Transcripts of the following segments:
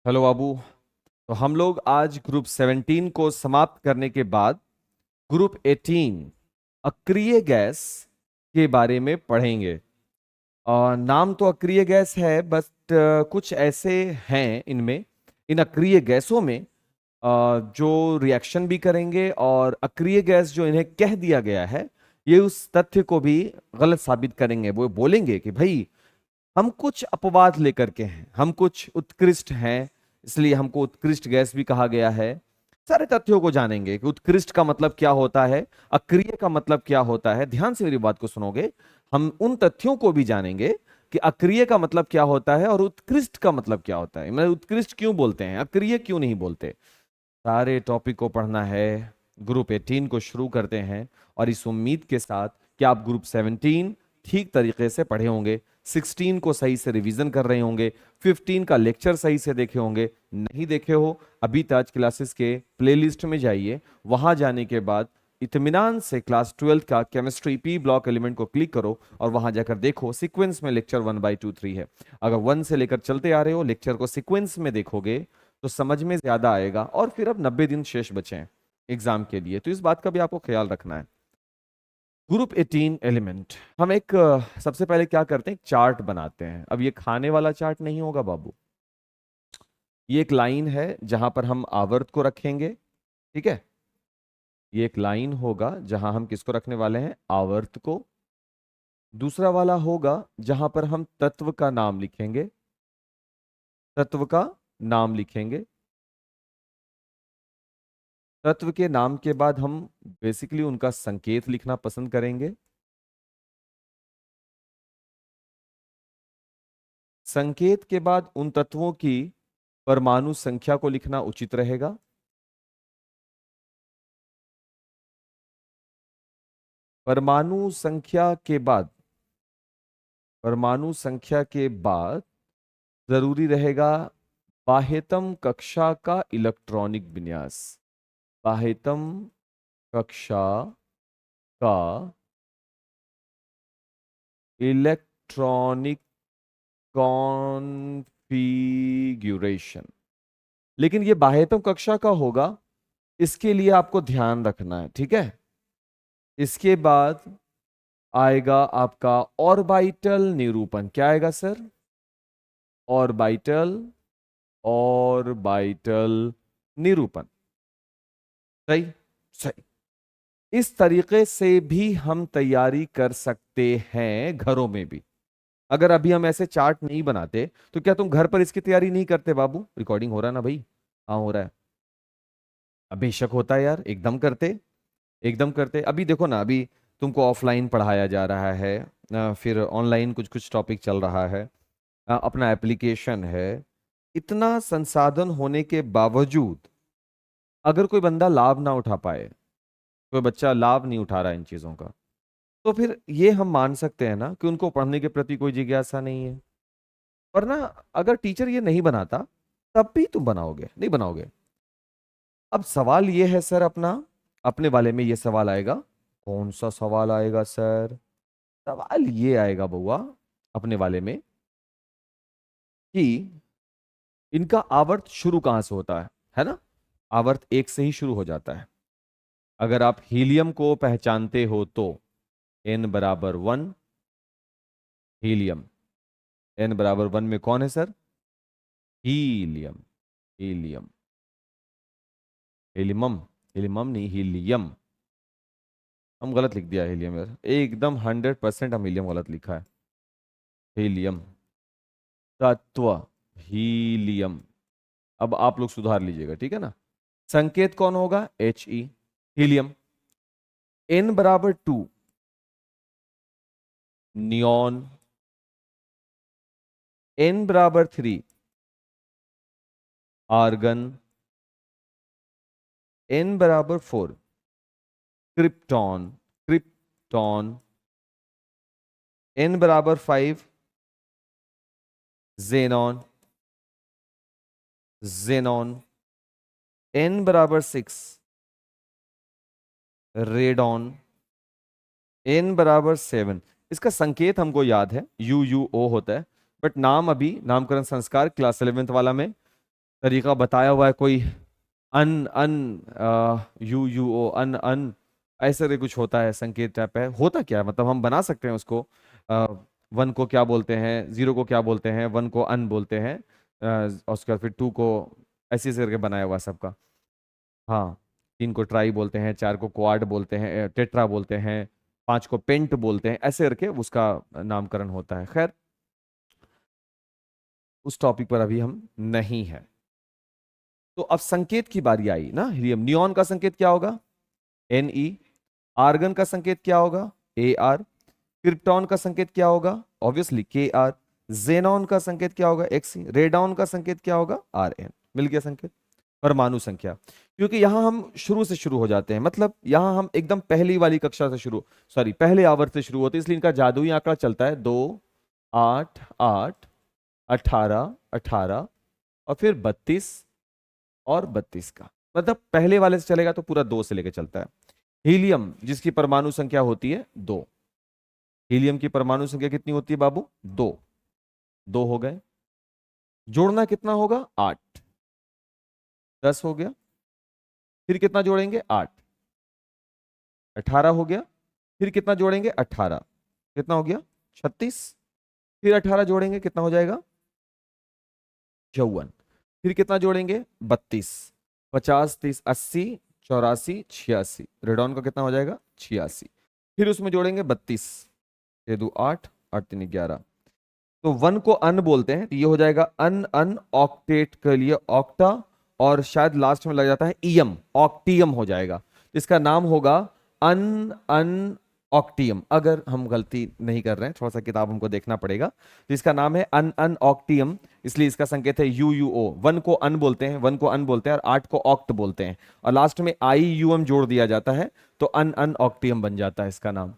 Hello बाबू। तो हम लोग आज ग्रुप 17 को समाप्त करने के बाद ग्रुप 18 अक्रिय गैस के बारे में पढ़ेंगे। नाम तो अक्रिय गैस है, बट कुछ ऐसे हैं इनमें, इन अक्रिय गैसों में जो रिएक्शन भी करेंगे, और अक्रिय गैस जो इन्हें कह दिया गया है ये उस तथ्य को भी गलत साबित करेंगे। वो बोलेंगे कि भाई हम कुछ अपवाद लेकर के हैं, हम कुछ उत्कृष्ट हैं, इसलिए हमको उत्कृष्ट गैस भी कहा गया है। सारे तथ्यों को जानेंगे कि उत्कृष्ट का मतलब क्या होता है, अक्रिय का मतलब क्या होता है। ध्यान से मेरी बात को सुनोगे। हम उन तथ्यों को भी जानेंगे कि अक्रिय का मतलब क्या होता है और उत्कृष्ट का मतलब क्या होता है। मतलब उत्कृष्ट क्यों बोलते हैं, अक्रिय क्यों नहीं बोलते। सारे टॉपिक को पढ़ना है। ग्रुप 18 को शुरू करते हैं, और इस उम्मीद के साथ कि आप ग्रुप 17 ठीक तरीके से पढ़े होंगे, 16 को सही से रिवीजन कर रहे होंगे, 15 का लेक्चर सही से देखे होंगे। नहीं देखे हो अभी ताज क्लासेस के प्लेलिस्ट में जाइए। वहां जाने के बाद इत्मीनान से क्लास 12 का केमिस्ट्री पी ब्लॉक एलिमेंट को क्लिक करो, और वहां जाकर देखो सीक्वेंस में लेक्चर 1/2 3 है। अगर 1 से लेकर चलते आ रहे हो, लेक्चर को सीक्वेंस में देखोगे तो समझ में ज्यादा आएगा। और फिर अब 90 दिन शेष बचे हैं एग्जाम के लिए, तो इस बात का भी आपको ख्याल रखना है। ग्रुप 18 एलिमेंट, हम एक सबसे पहले क्या करते हैं, एक चार्ट बनाते हैं। अब ये खाने वाला चार्ट नहीं होगा बाबू, ये एक लाइन है जहां पर हम आवर्त को रखेंगे। ठीक है, ये एक लाइन होगा जहां हम किसको रखने वाले हैं, आवर्त को। दूसरा वाला होगा जहां पर हम तत्व का नाम लिखेंगे, तत्व का नाम लिखेंगे। तत्व के नाम के बाद हम बेसिकली उनका संकेत लिखना पसंद करेंगे। संकेत के बाद उन तत्वों की परमाणु संख्या को लिखना उचित रहेगा। परमाणु संख्या के बाद, परमाणु संख्या के बाद जरूरी रहेगा बाह्यतम कक्षा का इलेक्ट्रॉनिक विन्यास। बाह्यतम कक्षा का इलेक्ट्रॉनिक कॉन्फ़िगरेशन। लेकिन ये बाह्यतम कक्षा का होगा, इसके लिए आपको ध्यान रखना है। ठीक है, इसके बाद आएगा आपका ऑर्बिटल निरूपण। क्या आएगा सर, ऑर्बिटल, ऑर्बिटल निरूपण। सही, सही। इस तरीके से भी हम तैयारी कर सकते हैं घरों में भी। अगर अभी हम ऐसे चार्ट नहीं बनाते तो क्या तुम घर पर इसकी तैयारी नहीं करते बाबू। रिकॉर्डिंग हो रहा है ना भाई, हाँ हो रहा है। बेशक होता है यार, एकदम करते, एकदम करते। अभी देखो ना, अभी तुमको ऑफलाइन पढ़ाया जा रहा है, फिर ऑनलाइन कुछ कुछ टॉपिक चल रहा है, अपना एप्लीकेशन है। इतना संसाधन होने के बावजूद अगर कोई बंदा लाभ ना उठा पाए, कोई बच्चा लाभ नहीं उठा रहा है इन चीजों का, तो फिर ये हम मान सकते हैं ना कि उनको पढ़ने के प्रति कोई जिज्ञासा नहीं है। वरना अगर टीचर ये नहीं बनाता तब भी तुम बनाओगे, नहीं बनाओगे। अब सवाल ये है सर, अपना अपने वाले में ये सवाल आएगा। कौन सा सवाल आएगा सर, सवाल ये आएगा बउआ अपने वाले में कि इनका आवर्त शुरू कहां से होता है ना। आवर्त एक से ही शुरू हो जाता है। अगर आप हीलियम को पहचानते हो तो n = 1, हीलियम। n = 1 में कौन है sir, helium, helium, helium, helium नहीं हीलियम। हम गलत लिख दिया हीलियम यार, एकदम 100% हम हीलियम गलत लिखा है। हीलियम तत्व, हीलियम। अब आप लोग सुधार लीजिएगा, ठीक है ना। संकेत कौन होगा, He, helium. n = 2, neon. n = 3, argon. n = 4, krypton, krypton. n = 5, xenon, xenon. n = 6, radon. n = 7। इसका संकेत हमको याद है, UUO होता है, बट नाम अभी नामकरण संस्कार क्लास 11th वाला में तरीका बताया हुआ है कोई, अन अन यू यू ओ अन अन, ऐसे करके कुछ होता है, संकेत टाइप है, होता क्या है मतलब हम बना सकते हैं उसको। वन को क्या बोलते हैं, जीरो को क्या बोलते हैं, वन को अन बोलते हैं, और उसके बाद फिर टू को, ऐसे ऐसे करके बनाया हुआ है सबका। हाँ, तीन को ट्राई बोलते हैं, चार को क्वाड बोलते हैं, टेट्रा बोलते हैं, पांच को पेंट बोलते हैं, ऐसे करके उसका नामकरण होता है। खैर, उस टॉपिक पर अभी हम नहीं है। तो अब संकेत की बारी आई ना, हीलियम। नियॉन का संकेत क्या होगा, Ne। आर्गन का संकेत क्या होगा, Ar। क्रिप्टॉन का संकेत क्या होगा, ऑब्वियसली Kr। जेनॉन का संकेत क्या होगा, Xe। रेडॉन का संकेत क्या होगा, Rn। मिल गया संकेत। परमाणु संख्या, क्योंकि यहां हम शुरू से शुरू हो जाते हैं, मतलब यहां हम एकदम पहली वाली कक्षा से शुरू, सॉरी पहले आवर्त से शुरू होते हैं, इसलिए इनका जादुई आंकड़ा चलता है 2, 8, 8, 18, 18 और फिर 32 और 32 का, मतलब पहले वाले से चलेगा तो पूरा 2 से लेके चलता है। हीलियम जिसकी परमाणु संख्या होती है 2, हीलियम की परमाणु संख्या कितनी होती है बाबू, 2। 2 हो गए, जोड़ना कितना होगा, 8। 10 हो गया, फिर कितना जोड़ेंगे, 8। 18 हो गया, फिर कितना जोड़ेंगे, 18। कितना हो गया, 36। फिर 18 जोड़ेंगे, कितना हो जाएगा, 54। फिर कितना जोड़ेंगे, 32। 50, 30, 80, 84, 86। रेडॉन का कितना हो जाएगा, 86। फिर उसमें जोड़ेंगे 32, 6 2 8, 8 3 11। तो वन को अन बोलते हैं, तो ये हो जाएगा अन अन ऑक्टेट के लिए ऑक्टा, और शायद लास्ट में लग जाता है ईएम, ऑक्टियम हो जाएगा, तो इसका नाम होगा अन अन ऑक्टियम। अगर हम गलती नहीं कर रहे हैं, थोड़ा सा किताब हमको देखना पड़ेगा, तो इसका नाम है अन अन ऑक्टियम, इसलिए इसका संकेत है यू यू ओ। वन को अन बोलते हैं, वन को अन बोलते हैं, और 8 को ऑक्ट बोलते हैं, और लास्ट में आई यू एम जोड़ दिया जाता है, तो अन अन ऑक्टियम बन जाता है इसका नाम।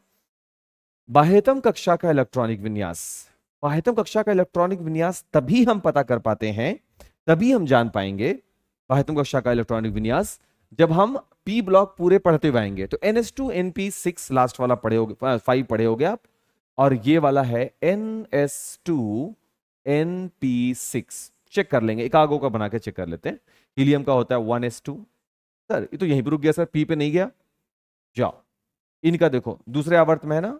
बाह्यतम कक्षा का इलेक्ट्रॉनिक विन्यास, बाह्यतम कक्षा का इलेक्ट्रॉनिक विन्यास तभी हम पता कर पाते हैं, तभी हम जान पाएंगे बाह्यतम कक्षा का इलेक्ट्रॉनिक विन्यास, जब हम पी ब्लॉक पूरे पढ़ते हुए आएंगे। तो NS2 NP6 लास्ट वाला पढ़े होगे, 5 पढ़े होगे आप, और ये वाला है NS2 NP6। चेक कर लेंगे, एक आगो का बना के चेक कर लेते हैं। हीलियम का होता है 1s2। सर ये तो यहीं पर रुक गया सर, पी पे नहीं गया, जाओ। इनका देखो दूसरे आवर्त में है ना,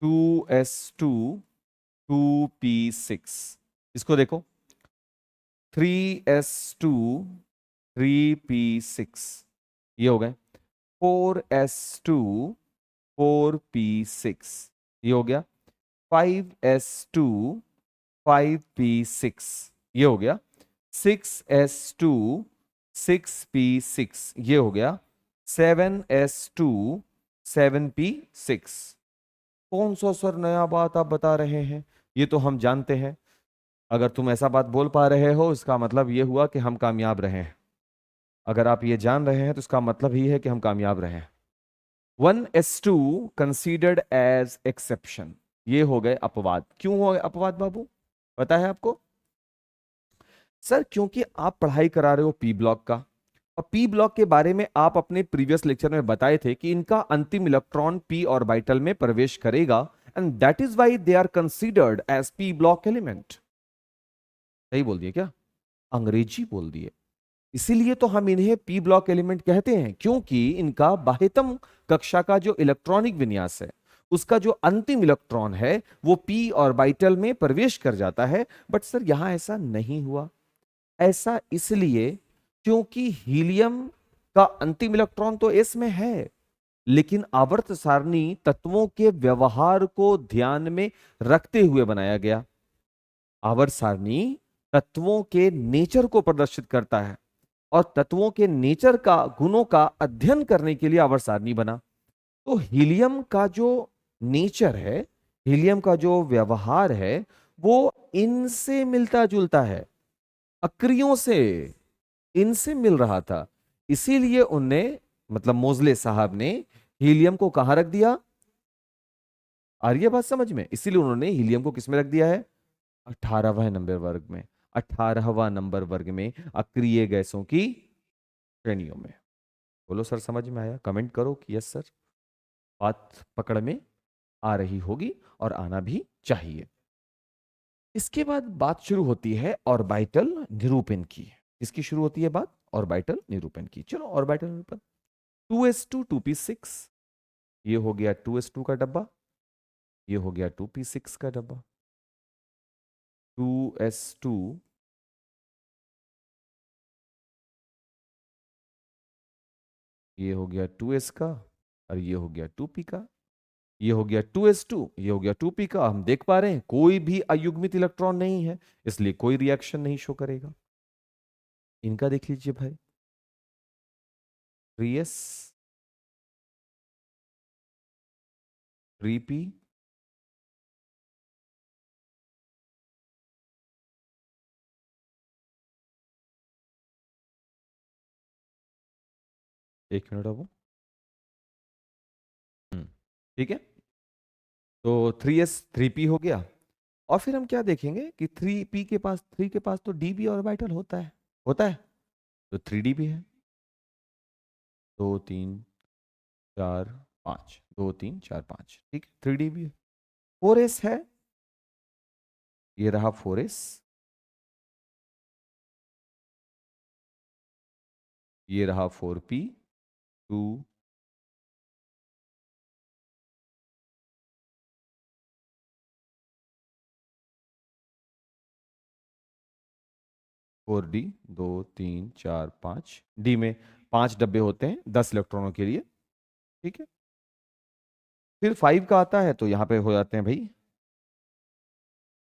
2s2 2p6। इसको देखो 3s2 3p6, ये हो गए। 4s2 4p6, ये हो गया। 5s2 5p6, ये हो गया। 6s2 6p6, ये हो गया। 7s2 7p6। कौन सा सर नया बात आप बता रहे हैं, ये तो हम जानते हैं। अगर तुम ऐसा बात बोल पा रहे हो, इसका मतलब ये हुआ कि हम कामयाब रहे हैं। अगर आप ये जान रहे हैं तो इसका मतलब ही है कि हम कामयाब रहे हैं। 1s2 कंसीडर्ड एज एक्सेप्शन, ये हो गए अपवाद। क्यों हो गए अपवाद बाबू, पता है आपको? सर क्योंकि आप पढ़ाई करा रहे हो पी ब्लॉक का, और पी ब्लॉक के बारे में आप अपने प्रीवियस लेक्चर में बताए थे कि इनका अंतिम इलेक्ट्रॉन पी ऑर्बिटल में प्रवेश करेगा, and that is why they are considered as P block element. सही बोल दिए क्या, अंग्रेजी बोल दिए। इसीलिए तो हम इन्हें पी ब्लॉक एलिमेंट कहते हैं, क्योंकि इनका बाह्यतम कक्षा का जो इलेक्ट्रॉनिक विन्यास है, उसका जो अंतिम इलेक्ट्रॉन है वो पी ऑर्बिटल में प्रवेश कर जाता है। बट सर यहां ऐसा नहीं हुआ, ऐसा इसलिए क्योंकि हीलियम का अंतिम इलेक्ट्रॉन तो एस में है, लेकिन आवर्त सारणी तत्वों के व्यवहार को ध्यान में रखते हुए बनाया गया। आवर्त सारणी तत्वों के नेचर को प्रदर्शित करता है, और तत्वों के नेचर का, गुणों का अध्ययन करने के लिए आवर्त सारणी बना। तो हीलियम का जो नेचर है, हीलियम का जो व्यवहार है, वो इनसे मिलता जुलता है, अक्रियों से, इनसे मिल रहा था। इसीलिए उनने, मतलब मोजले साहब ने हीलियम को कहां रख दिया, आ रही है बात समझ में? इसीलिए उन्होंने हीलियम को किसमें रख दिया है, 18वें नंबर वर्ग में, 18वां नंबर वर्ग में अक्रिय गैसों की श्रेणियों में। बोलो सर समझ में आया, कमेंट करो कि यस सर, बात पकड़ में आ रही होगी और आना भी चाहिए। इसके बाद बात शुरू होती है ऑर्बिटल निरूपण की। किसकी शुरू होती है बात? ऑर्बिटल निरूपण की। चलो ऑर्बिटल निरूपण। 2s2 2p6, ये हो गया 2s2 का डब्बा, ये हो गया 2p6 का डब्बा। 2s2 ये हो गया 2s का, और ये हो गया 2p का। ये हो गया 2s2, ये हो गया 2p का। हम देख पा रहे हैं कोई भी अयुग्मित इलेक्ट्रॉन नहीं है, इसलिए कोई रिएक्शन नहीं शो करेगा। इनका देख लीजिए भाई, 3s 3p, एक मिनट अब। ठीक है, तो 3s 3p हो गया। और फिर हम क्या देखेंगे कि 3p के पास, 3 के पास तो डी बी ऑर्बिटल होता है, होता है, तो 3d भी है। 2 3 4 5, 2 3 4 5, ठीक है, 3d भी है। 4s है, ये रहा 4s, ये रहा 4p 2 4d, 2 3 4 5, डी में 5 डब्बे होते हैं 10 इलेक्ट्रॉनों के लिए, ठीक है। फिर 5 का आता है तो यहां पे हो जाते हैं भाई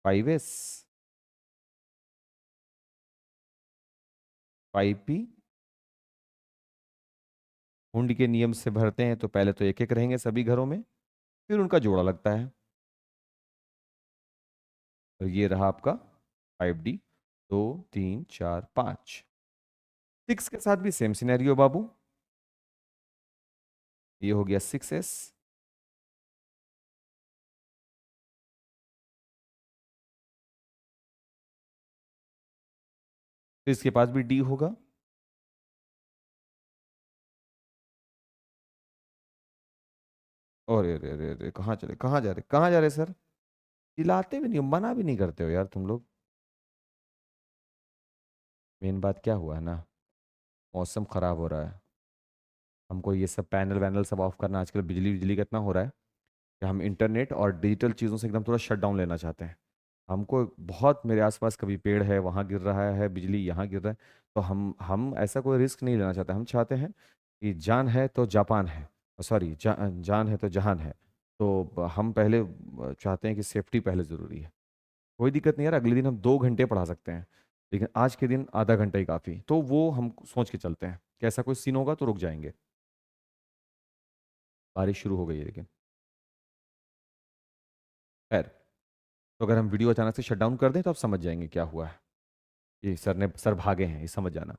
5s 5p। हुंड के नियम से भरते हैं तो पहले तो एक एक रहेंगे सभी घरों में, फिर उनका जोड़ा लगता है। और ये रहा आपका 5d, 2 3 4 5। 6 के साथ भी सेम सिनेरियो बाबू, ये हो गया 6s, फिर इसके पास भी d होगा। और अरे अरे अरे, कहाँ चले, कहाँ जा रहे, कहाँ जा रहे सर? चिल्लाते भी नहीं हो, मना भी नहीं करते हो यार तुम लोग। मेन बात क्या हुआ है ना, मौसम खराब हो रहा है, हमको ये सब पैनल वैनल सब ऑफ करना, आजकल बिजली बिजली का इतना हो रहा है कि हम इंटरनेट और डिजिटल चीज़ों से एकदम थोड़ा शट डाउन लेना चाहते हैं। हमको बहुत, मेरे आसपास कभी पेड़ है वहाँ गिर रहा है, बिजली यहाँ गिर रहा है, तो हम ऐसा कोई रिस्क नहीं लेना चाहते। हम चाहते हैं कि जान है तो जापान है, सॉरी जान है तो जहान है। तो हम पहले चाहते हैं कि सेफ्टी पहले ज़रूरी है। कोई दिक्कत नहीं यार, अगले दिन हम 2 घंटे पढ़ा सकते हैं, लेकिन आज के दिन आधा घंटा ही काफ़ी, तो वो हम सोच के चलते हैं कि ऐसा कोई सीन होगा तो रुक जाएंगे। बारिश शुरू हो गई है लेकिन, खैर, तो अगर हम वीडियो अचानक से शट डाउन कर दें तो आप समझ जाएंगे क्या हुआ है। ये सर भागे हैं, ये समझ जाना।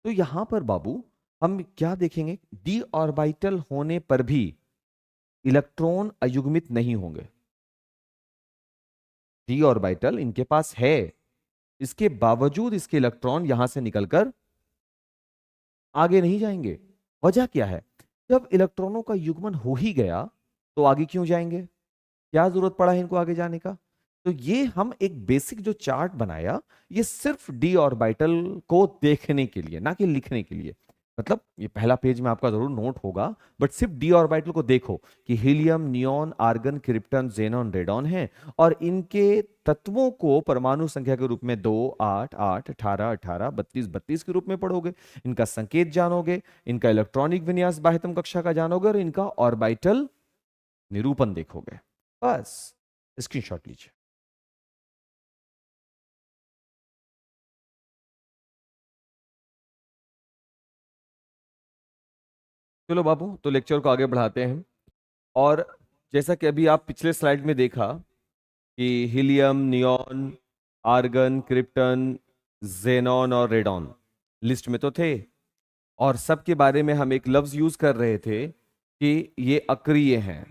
तो यहां पर बाबू हम क्या देखेंगे, डी ऑर्बिटल होने पर भी इलेक्ट्रॉन अयुग्मित नहीं होंगे। डी ऑर्बिटल इनके पास है, इसके बावजूद इसके इलेक्ट्रॉन यहां से निकलकर आगे नहीं जाएंगे। वजह क्या है? जब इलेक्ट्रॉनों का युग्मन हो ही गया तो आगे क्यों जाएंगे? क्या जरूरत पड़ा है इनको आगे जाने का? तो ये हम एक बेसिक जो चार्ट बनाया, ये सिर्फ डी ऑर्बिटल को देखने के लिए, ना कि लिखने के लिए। मतलब ये पहला पेज में आपका जरूर नोट होगा, बट सिर्फ डी ऑर्बिटल को देखो कि helium, neon, argon, krypton, xenon, radon है, और इनके तत्वों को परमाणु संख्या के रूप में 2 8 8 18 18 32 32 के रूप में पढ़ोगे। इनका संकेत जानोगे, इनका इलेक्ट्रॉनिक विन्यास बाह्यतम कक्षा का जानोगे, और इनका ऑर्बिटल निरूपण देखोगे। बस स्क्रीनशॉट लीजिए। चलो बाबू, तो लेक्चर को आगे बढ़ाते हैं। और जैसा कि अभी आप पिछले स्लाइड में देखा कि helium, neon, argon, krypton, xenon और रेडॉन लिस्ट में तो थे, और सबके बारे में हम एक लफ्ज यूज कर रहे थे कि ये अक्रिय हैं,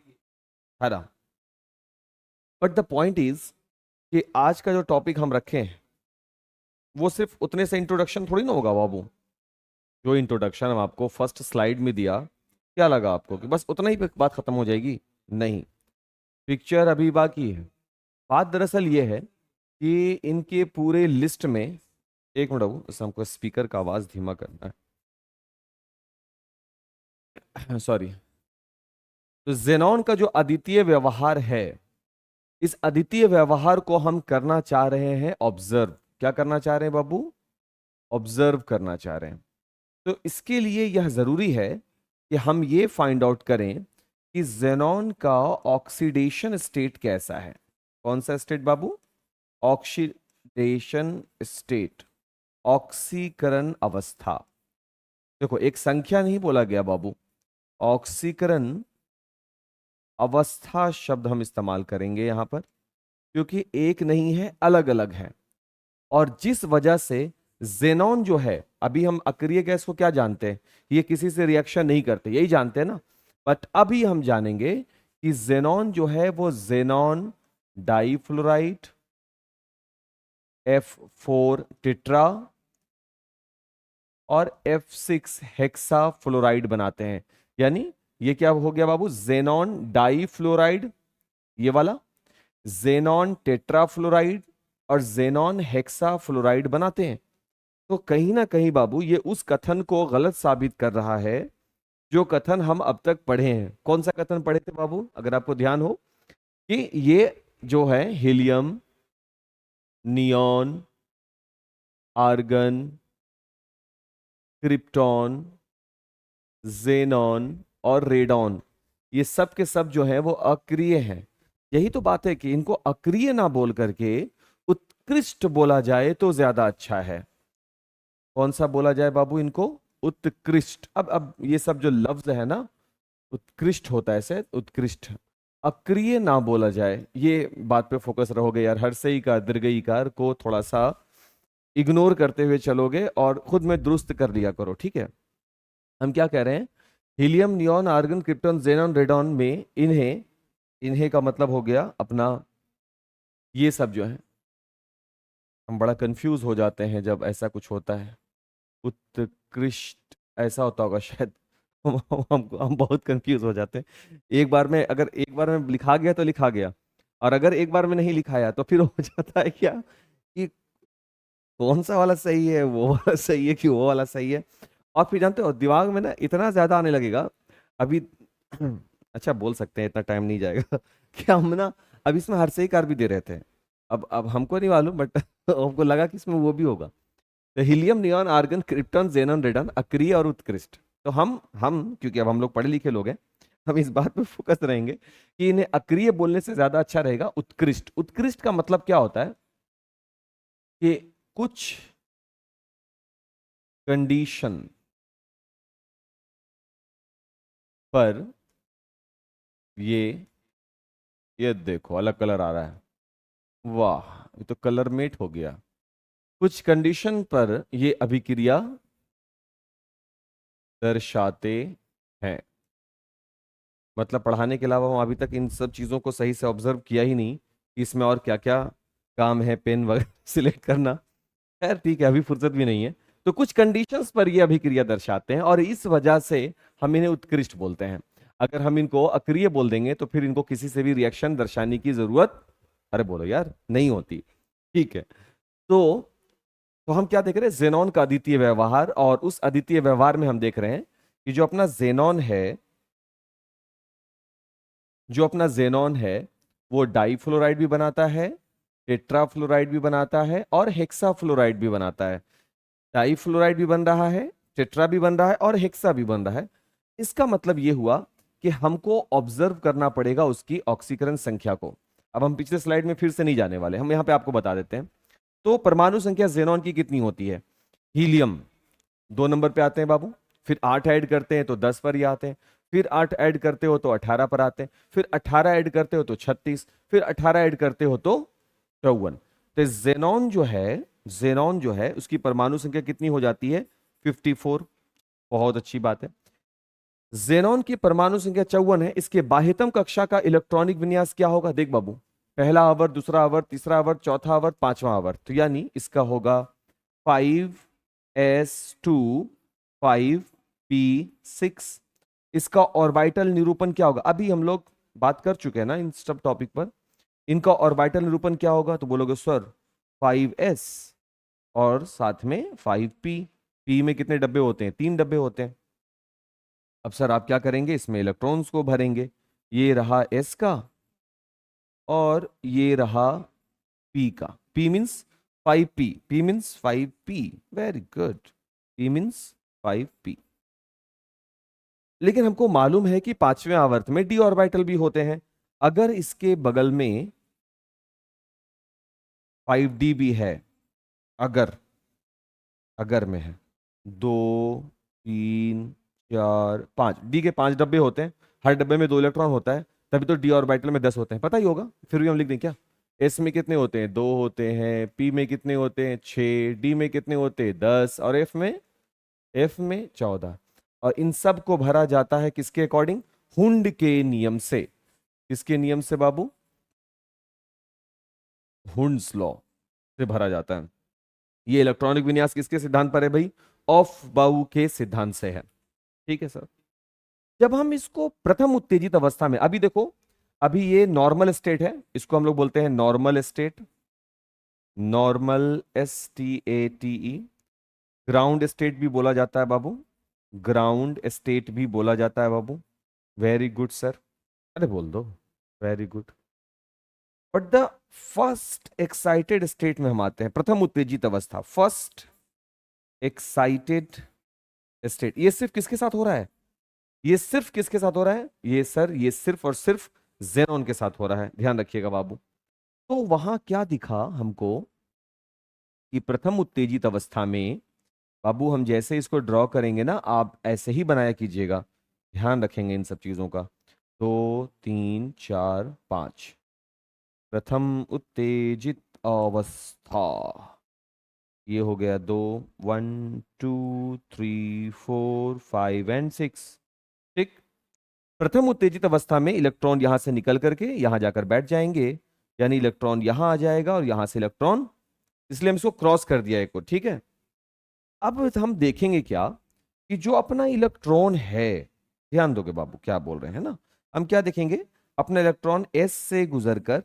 है ना। बट द पॉइंट इज कि आज का जो टॉपिक हम रखे हैं वो सिर्फ उतने से इंट्रोडक्शन थोड़ी ना होगा बाबू। जो इंट्रोडक्शन हम आपको फर्स्ट स्लाइड में दिया, क्या लगा आपको कि बस उतना ही पे बात खत्म हो जाएगी? नहीं, पिक्चर अभी बाकी है। बात दरअसल ये है कि इनके पूरे लिस्ट में, एक मिनट बाबू, बस हमको स्पीकर का आवाज धीमा करना है सॉरी। तो जेनॉन का जो अद्वितीय व्यवहार है, इस अद्वितीय व्यवहार को हम करना चाह रहे हैं ऑब्जर्व। क्या करना चाह रहे हैं बाबू? ऑब्जर्व करना चाह रहे हैं। तो इसके लिए यह जरूरी है कि हम ये फाइंड आउट करें कि जेनॉन का ऑक्सीडेशन स्टेट कैसा है। कौन सा स्टेट बाबू? ऑक्सीडेशन स्टेट, ऑक्सीकरण अवस्था। देखो, एक संख्या नहीं बोला गया बाबू, ऑक्सीकरण अवस्था शब्द हम इस्तेमाल करेंगे यहां पर, क्योंकि एक नहीं है, अलग अलग है। और जिस वजह से जेनॉन जो है, अभी हम अक्रिय गैस को क्या जानते हैं? ये किसी से रिएक्शन नहीं करते, यही जानते हैं ना। बट अभी हम जानेंगे कि जेनॉन जो है वो जेनॉन डाइफ्लोराइड, F4 टेट्रा और F6 हेक्सा फ्लोराइड बनाते हैं। यानी ये क्या हो गया बाबू? जेनॉन डाइफ्लोराइड ये वाला, जेनॉन टेट्राफ्लोराइड और जेनॉन हेक्सा फ्लोराइड बनाते हैं। तो कहीं ना कहीं बाबू ये उस कथन को गलत साबित कर रहा है जो कथन हम अब तक पढ़े हैं। कौन सा कथन पढ़े थे बाबू, अगर आपको ध्यान हो? कि ये जो है helium, neon, argon, krypton, xenon और रेडॉन, ये सब के सब जो है वो अक्रिय हैं। यही तो बात है कि इनको अक्रिय ना बोल करके उत्कृष्ट बोला जाए तो ज्यादा अच्छा है। कौन सा बोला जाए बाबू इनको? उत्कृष्ट। अब ये सब जो लफ्ज है ना, उत्कृष्ट होता है शायद, उत्कृष्ट। अक्रिय ना बोला जाए, ये बात पे फोकस रहोगे यार। हर्षई का दीर्घई कार को थोड़ा सा इग्नोर करते हुए चलोगे और खुद में दुरुस्त कर लिया करो, ठीक है? हम क्या कह रहे हैं? Helium, neon, argon, krypton, xenon, radon में इन्हें, इन्हें का मतलब हो गया अपना ये सब जो है। हम बड़ा कंफ्यूज हो जाते हैं जब ऐसा कुछ होता है। उत्कृष्ट ऐसा होता होगा शायद। हम बहुत कंफ्यूज हो जाते हैं। एक बार में, अगर एक बार में लिखा गया तो लिखा गया, और अगर एक बार में नहीं लिखाया तो फिर हो जाता है क्या कि कौन सा वाला सही है, वो वाला सही है कि वो वाला सही है। और फिर जानते हो दिमाग में ना इतना ज्यादा आने लगेगा अभी। अच्छा, बोल सकते हैं, इतना टाइम नहीं जाएगा कि हम ना अब इसमें हर सही कार भी दे रहे थे। अब हमको नहीं मालूम, बट हमको लगा कि इसमें वो भी होगा। तो helium, neon, argon, krypton, xenon, radon अक्रिय और उत्कृष्ट। तो हम क्योंकि अब हम लोग पढ़े लिखे लोग हैं, हम इस बात पे फोकस रहेंगे कि इन्हें अक्रिय बोलने से ज्यादा अच्छा रहेगा उत्कृष्ट। उत्कृष्ट का मतलब क्या होता है कि कुछ कंडीशन पर ये देखो अलग कलर आ रहा है, वाह, ये तो कलर मेट हो गया। कुछ कंडीशन पर ये अभिक्रिया दर्शाते हैं। मतलब पढ़ाने के अलावा हम अभी तक इन सब चीज़ों को सही से ऑब्जर्व किया ही नहीं कि इसमें और क्या क्या काम है, पेन वगैरह सिलेक्ट करना। खैर ठीक है, अभी फुर्सत भी नहीं है। तो कुछ कंडीशंस पर ये अभिक्रिया दर्शाते हैं और इस वजह से हम इन्हें उत्कृष्ट बोलते हैं। अगर हम इनको अक्रिय बोल देंगे तो फिर इनको किसी से भी रिएक्शन दर्शाने की जरूरत, अरे बोलो यार, नहीं होती। ठीक है। तो हम क्या देख रहे हैं? जेनॉन का अद्वितीय व्यवहार, और उस अद्वितीय व्यवहार में हम देख रहे हैं कि जो अपना जेनॉन है, जो अपना जेनॉन है वो डाइफ्लोराइड भी बनाता है, टेट्राफ्लोराइड भी बनाता है और हेक्साफ्लोराइड भी बनाता है। डाइफ्लोराइड भी बन रहा है, टेट्रा भी बन रहा है और हेक्सा भी बन रहा है। इसका मतलब यह हुआ कि हमको ऑब्जर्व करना पड़ेगा उसकी ऑक्सीकरण संख्या को। अब हम पिछले स्लाइड में फिर से नहीं जाने वाले, हम यहां पे आपको बता देते हैं। तो परमाणु संख्या जेनॉन की कितनी होती है? हीलियम 2 नंबर पे आते हैं बाबू, फिर 8 ऐड करते हैं तो 10 पर ही आते हैं, फिर 8 ऐड करते हो तो 18 पर आते हैं, फिर 18 ऐड करते हो तो 36, फिर 18 ऐड करते हो तो 54। तो जेनॉन जो है, जेनॉन जो है उसकी परमाणु संख्या कितनी हो जाती है? 54। बहुत अच्छी बात है। जेनॉन की परमाणु संख्या 54 है। इसके बाह्यतम कक्षा का इलेक्ट्रॉनिक विन्यास क्या होगा? देख बाबू, पहला आवर्त, दूसरा आवर्त, तीसरा आवर्त, चौथा आवर्त, पांचवा आवर्त। तो यानी इसका होगा 5s2 5p6। इसका ऑर्बिटल निरूपण क्या होगा? अभी हम लोग बात कर चुके हैं ना इन सब टॉपिक पर। इनका ऑर्बिटल निरूपण क्या होगा? तो बोलोगे सर 5s और साथ में 5p। p में कितने डब्बे होते हैं? 3 डब्बे होते हैं। अब सर आप क्या करेंगे? इसमें इलेक्ट्रॉन्स को भरेंगे। ये रहा s का और ये रहा p का। p means 5p, p means 5p। Very good, p means 5p। लेकिन हमको मालूम है कि पांचवें आवर्त में d ऑर्बिटल भी होते हैं। अगर इसके बगल में 5d भी है, अगर अगर में है, 2 3 4 5, डी के 5 डब्बे होते हैं, हर डब्बे में 2 इलेक्ट्रॉन होता है, तभी तो डी ऑर्बिटल में 10 होते हैं। पता ही होगा, फिर भी हम लिख दें क्या? एस में कितने होते हैं? 2 होते हैं। पी में कितने होते हैं? 6। डी में कितने होते हैं? 10। और एफ में 14। और इन सब को भरा जाता है किसके अकॉर्डिंग? हुंड के नियम से। किसके नियम से बाबू? हुंड्स लॉ से भरा जाता है। ये इलेक्ट्रॉनिक विन्यास किसके सिद्धांत पर है भाई? ऑफ बाउ के सिद्धांत से है। ठीक है सर। जब हम इसको प्रथम उत्तेजित अवस्था में, अभी देखो, अभी ये नॉर्मल स्टेट है, इसको हम लोग बोलते हैं normal state. Normal, STATE। Ground state भी बोला जाता है बाबू, ग्राउंड स्टेट भी बोला जाता है बाबू। वेरी गुड सर, अरे बोल दो, very good. But the first excited state में हम आते हैं, प्रथम उत्तेजित अवस्था, फर्स्ट एक्साइटेड स्टेट। ये सिर्फ किसके साथ हो रहा है? ये सिर्फ किसके साथ हो रहा है? ये सर, ये सिर्फ और सिर्फ जेनॉन के साथ हो रहा है, ध्यान रखिएगा बाबू। तो वहां क्या दिखा हमको कि प्रथम उत्तेजित अवस्था में, बाबू हम जैसे इसको ड्रॉ करेंगे ना, आप ऐसे ही बनाया कीजिएगा, ध्यान रखेंगे इन सब चीजों का। 2 3 4 5, प्रथम उत्तेजित अवस्था, ये हो गया 2, 1 2 3 4 5 एंड 6। ठीक। प्रथम उत्तेजित अवस्था में इलेक्ट्रॉन यहां से निकल करके यहां जाकर बैठ जाएंगे, यानी इलेक्ट्रॉन यहां आ जाएगा और यहां से इलेक्ट्रॉन, इसलिए हम इसको क्रॉस कर दिया एक को। ठीक है। अब हम देखेंगे क्या कि जो अपना इलेक्ट्रॉन है, ध्यान दोगे बाबू क्या बोल रहे हैं ना, हम क्या देखेंगे? अपना इलेक्ट्रॉन एस से गुजरकर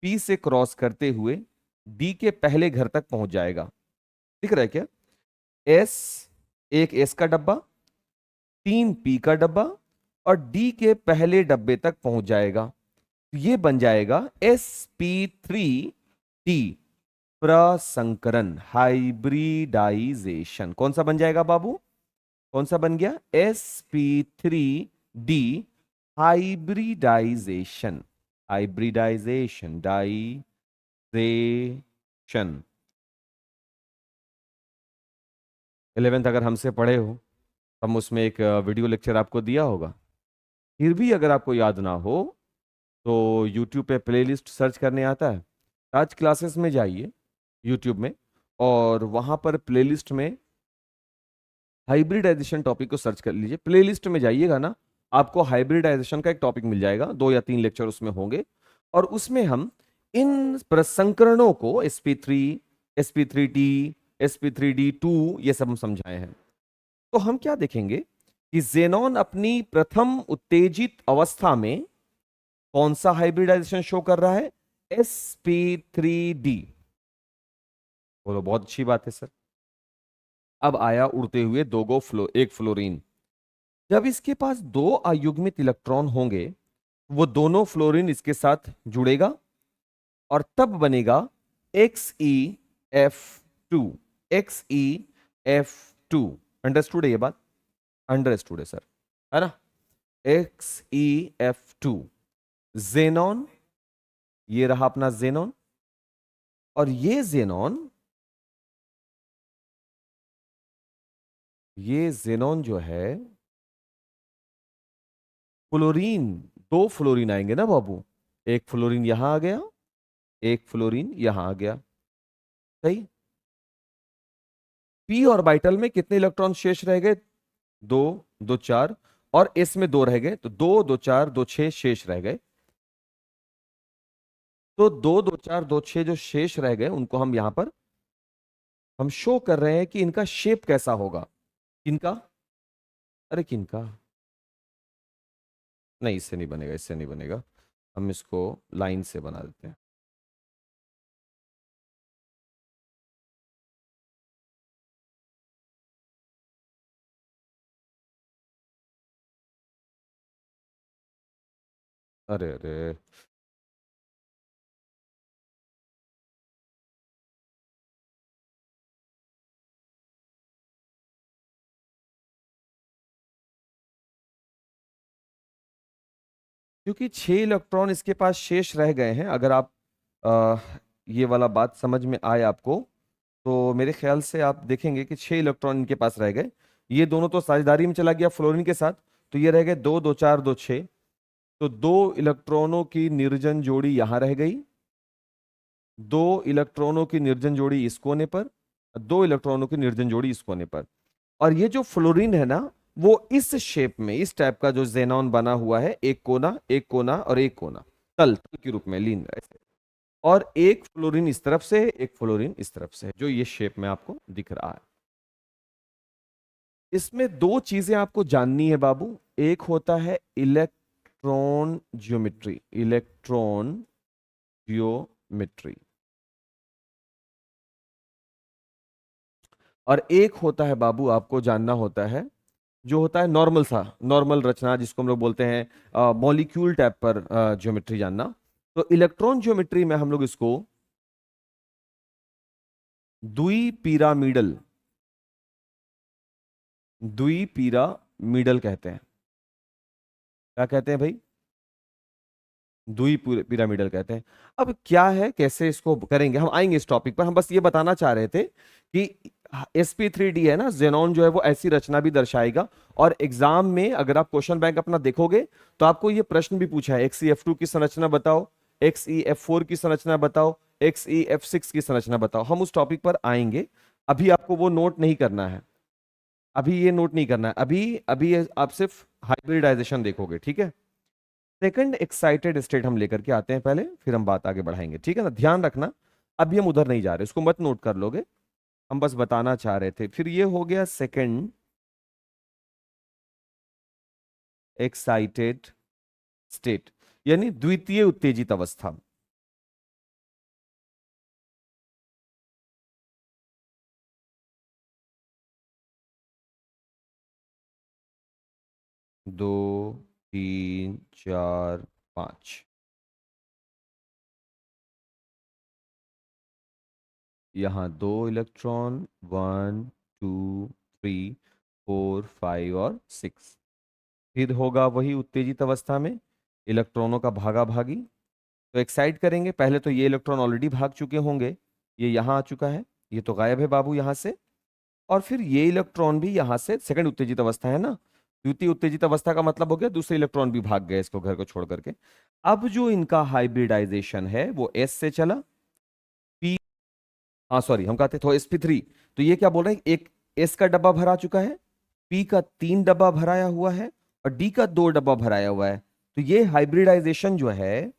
पी से क्रॉस करते हुए डी के पहले घर तक पहुंच जाएगा। दिख रहा है क्या? एस, एक एस का डब्बा, 3 पी का डब्बा, और डी के पहले डब्बे तक पहुंच जाएगा। तो ये बन जाएगा sp3d, प्रसंकरण, हाइब्रिडाइजेशन। कौन सा बन जाएगा बाबू? कौन सा बन गया? sp3d, hybridisation. Hybridisation, digestion. 11th अगर हमसे पढ़े हो, हम उसमें एक वीडियो लेक्चर आपको दिया होगा। फिर भी अगर आपको याद ना हो तो YouTube पे प्लेलिस्ट सर्च करने आता है, आज क्लासेस में जाइए YouTube में, और वहां पर प्लेलिस्ट में हाइब्रिडाइजेशन टॉपिक को सर्च कर लीजिए। प्लेलिस्ट में जाइएगा ना, आपको हाइब्रिडाइजेशन का एक टॉपिक मिल जाएगा, 2 या 3 लेक्चर उसमें होंगे, और उसमें हम इन प्रसंकरणों को sp3, sp3d, sp3d2, ये सब हम समझाए हैं। तो हम क्या देखेंगे कि जेनॉन अपनी प्रथम उत्तेजित अवस्था में कौन सा हाइब्रिडाइजेशन शो कर रहा है? sp3d। बोलो, बहुत अच्छी बात है सर। अब आया उड़ते हुए एक फ्लोरीन। जब इसके पास 2 अयुग्मित इलेक्ट्रॉन होंगे, वो दोनों फ्लोरीन इसके साथ जुड़ेगा और तब बनेगा XeF2। XeF2, अंडरस्टूड है ये बात? अंडरस्टूड है सर, है ना? XeF2, जेनॉन, ये रहा अपना जेनॉन, और ये जेनॉन जो है, फ्लोरीन, 2 फ्लोरीन आएंगे ना बाबू, एक फ्लोरीन यहां आ गया, एक फ्लोरीन यहां आ गया, सही। पी ऑर्बिटल में कितने इलेक्ट्रॉन शेष रह गए? 2 2 4, और एस में 2 रह गए, तो 2 2 4 2 6 शेष रह गए। तो 2 2 4 2 6 जो शेष रह गए, उनको हम यहां पर हम शो कर रहे हैं कि इनका शेप कैसा होगा। किनका? अरे किनका? नहीं, इससे नहीं बनेगा, इससे नहीं बनेगा, हम इसको लाइन से बना देते हैं। अरे अरे, क्योंकि 6 इलेक्ट्रॉन इसके पास शेष रह गए हैं। अगर आप आ, ये वाला बात समझ में आए आपको, तो मेरे ख्याल से आप देखेंगे कि 6 इलेक्ट्रॉन इनके पास रह गए। ये दोनों तो साझेदारी में चला गया फ्लोरीन के साथ, तो ये रह गए दो, दो चार, दो छः। तो 2 इलेक्ट्रॉनों की निर्जन जोड़ी यहां रह गई, 2 इलेक्ट्रॉनों की निर्जन जोड़ी इस कोने पर, 2 इलेक्ट्रॉनों की निर्जन जोड़ी इस कोने पर। और ये जो फ्लोरीन है ना, वो इस शेप में, इस टाइप का जो जेनॉन बना हुआ है, एक कोना, एक कोना और एक कोना, तल तल के रूप में लीन ऐसे। और एक फ्लोरीन इस तरफ से, एक फ्लोरीन इस तरफ से, जो ये शेप में आपको दिख रहा है। इसमें दो चीजें आपको जाननी है बाबू। एक होता है इलेक्ट्रॉन ज्योमेट्री, इलेक्ट्रॉन ज्योमेट्री, और एक होता है बाबू, आपको जानना होता है जो होता है नॉर्मल सा, नॉर्मल रचना, जिसको हम लोग बोलते हैं मॉलिक्यूल टाइप पर ज्योमेट्री जानना। तो इलेक्ट्रॉन ज्योमेट्री में हम लोग इसको द्विपिरामिडल, द्विपिरामिडल कहते हैं। क्या कहते हैं भाई? पिरामिडल कहते हैं। अब क्या है, कैसे इसको करेंगे, हम आएंगे इस टॉपिक पर। हम बस ये बताना चाह रहे थे कि sp3d है ना, जेनॉन जो है वो ऐसी रचना भी दर्शाएगा। और एग्जाम में अगर आप क्वेश्चन बैंक अपना देखोगे, तो आपको ये प्रश्न भी पूछा है, XeF2 की संरचना बताओ, XeF4 की संरचना बताओ, XeF6 की संरचना बताओ। हम उस टॉपिक पर आएंगे। अभी आपको वो नोट नहीं करना है, अभी ये नोट नहीं करना है। अभी अभी आप सिर्फ हाइब्रिडाइजेशन देखोगे, ठीक है। सेकंड एक्साइटेड स्टेट हम लेकर के आते हैं पहले, फिर हम बात आगे बढ़ाएंगे, ठीक है ना। ध्यान रखना, अभी हम उधर नहीं जा रहे, इसको मत नोट कर लोगे, हम बस बताना चाह रहे थे। फिर ये हो गया सेकंड एक्साइटेड स्टेट, यानी द्वितीय उत्तेजित अवस्था। दो, तीन, चार, पांच। यहाँ 2 इलेक्ट्रॉन, 1, 2, 3, 4, 5 और 6। फिर होगा वही उत्तेजित अवस्था में इलेक्ट्रॉनों का भागा भागी। तो एक्साइट करेंगे, पहले तो ये इलेक्ट्रॉन ऑलरेडी भाग चुके होंगे, ये यहाँ आ चुका है, ये तो गायब है बाबू यहाँ से। और फिर ये इलेक्ट्रॉन भी यहाँ से, सेकंड उत्तेजित अवस्था है ना, द्वितीय उत्तेजित अवस्था का मतलब हो गया दूसरे इलेक्ट्रॉन भी भाग गए इसको, घर को छोड़ करके। अब जो इनका हाइब्रिडाइजेशन है वो एस से चला, पी, हाँ सॉरी, हम कहते थे sp3। तो ये क्या बोल रहे हैं, एक एस का डब्बा भरा चुका है, पी का 3 डब्बा भराया हुआ है, और डी का 2 डब्बा भराया हुआ है। तो ये हाइब्रिडाइजेशन जो है,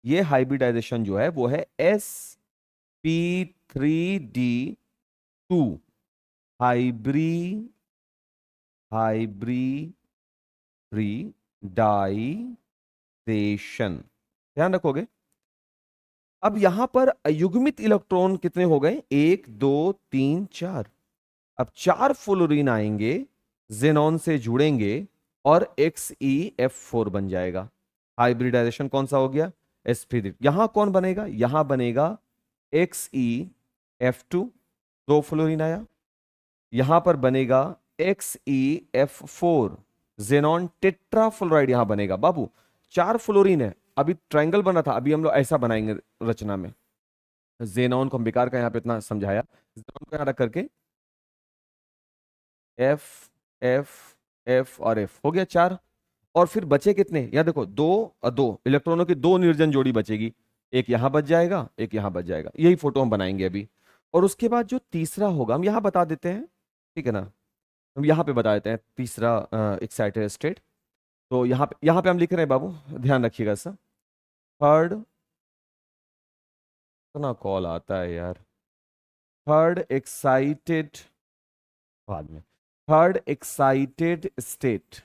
ये हाइब्रिडाइजेशन जो है वो है sp3d2, हाइब्री हाइब्रिडाइजेशन। ध्यान रखोगे। अब यहां पर अयुग्मित इलेक्ट्रॉन कितने हो गए, 1, 2, 3, 4। अब 4 फ्लोरीन आएंगे, जेनॉन से जुड़ेंगे, और XeF4 बन जाएगा। हाइब्रिडाइजेशन कौन सा हो गया, sp3। यहां कौन बनेगा, यहां बनेगा XeF2, 2 फ्लोरीन आया। यहां पर बनेगा XeF4, जेनॉन टेट्राफ्लोराइड यहां बनेगा बाबू। 4 फ्लोरीन है, अभी ट्रायंगल बना था, अभी हम लोग ऐसा बनाएंगे रचना में। जेनॉन को हम बेकार का यहाँ पे इतना समझाया, जेनॉन को यहाँ रख करके एफ, एफ, एफ और एफ हो गया 4। और फिर बचे कितने, यहाँ देखो, दो और दो इलेक्ट्रॉनों की दो निर्जन जोड़ी बचेगी, एक यहां बच जाएगा, एक यहां बच जाएगा। यही फोटो हम बनाएंगे अभी। और उसके बाद जो तीसरा होगा हम यहां बता देते हैं, ठीक है ना। हम यहाँ पे बता देते हैं तीसरा एक्साइटेड स्टेट। तो यहाँ पे हम लिख रहे हैं बाबू, ध्यान रखिएगा सर। थर्ड, इतना कॉल आता है यार। थर्ड एक्साइटेड, बाद में, थर्ड एक्साइटेड स्टेट,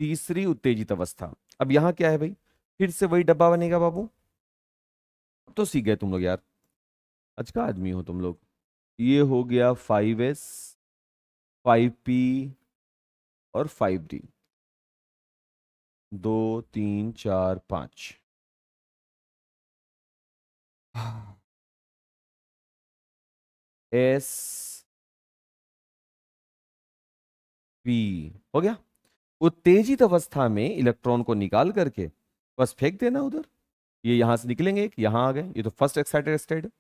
तीसरी उत्तेजित अवस्था। अब यहाँ क्या है भाई, फिर से वही डब्बा बनेगा बाबू। अब तो सीख गए तुम लोग यार, आज का आदमी हो तुम लोग। ये हो गया 5s, 5p और 5d। 2 3 4 5। एस पी हो गया। उत्तेजित अवस्था में इलेक्ट्रॉन को निकाल करके बस फेंक देना उधर। ये यहां से निकलेंगे, एक यहां आ गए, ये तो फर्स्ट एक्साइटेड स्टेट।